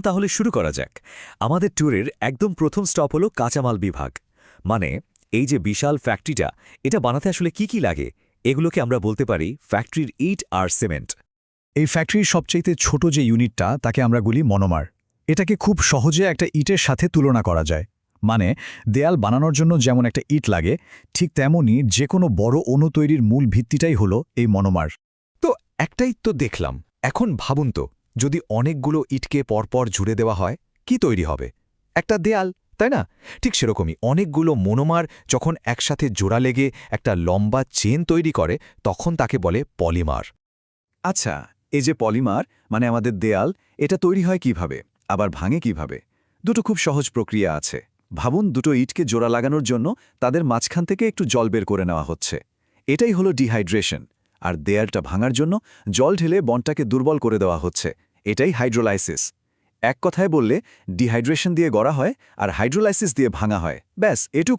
তাহলে শুরু করা যাক। আমাদের ট্যুরের একদম প্রথম স্টপ হলো কাঁচামাল বিভাগ। মানে এই যে বিশাল ফ্যাক্টরিটা, এটা বানাতে আসলে কি লাগে, এগুলোকে আমরা বলতে পারি ফ্যাক্টরির ইট আর সিমেন্ট। এই ফ্যাক্টরির সবচাইতে ছোট যে ইউনিটটা তাকে আমরা বলি মনোমার। এটাকে খুব সহজে একটা ইটের সাথে তুলনা করা যায়। মানে দেয়াল বানানোর জন্য যেমন একটা ইট লাগে, ঠিক তেমনই যে কোনো বড় অণু তৈরির মূল ভিত্তিটাই হলো এই মনোমার। তো একটাই তো দেখলাম, এখন ভাবুন তো, যদি অনেকগুলো ইটকে পরপর জুড়ে দেওয়া হয়, কি তৈরি হবে? একটা দেয়াল, তাই না? ঠিক সেরকমই অনেকগুলো মনোমার যখন একসাথে জোড়া লেগে একটা লম্বা চেন তৈরি করে, তখন তাকে বলে পলিমার। আচ্ছা, এই যে পলিমার মানে আমাদের দেয়াল, এটা তৈরি হয় কিভাবে, আবার ভাঙে কিভাবে? দুটো খুব সহজ প্রক্রিয়া আছে। ভাবুন, দুটো ইটকে জোড়া লাগানোর জন্য তাদের মাঝখান থেকে একটু জল বের করে নেওয়া হচ্ছে। এটাই হলো ডিহাইড্রেশন। আর দেয়ালটা ভাঙার জন্য জল ঢেলে বন্ডটাকে দুর্বল করে দেওয়া হচ্ছে। এটাই হাইড্রোলাইসিস। এক কথায় বললে, ডিহাইড্রেশন দিয়ে গড়া হয় আর হাইড্রোলাইসিস দিয়ে ভাঙা হয়। ব্যাস, এটুকুই।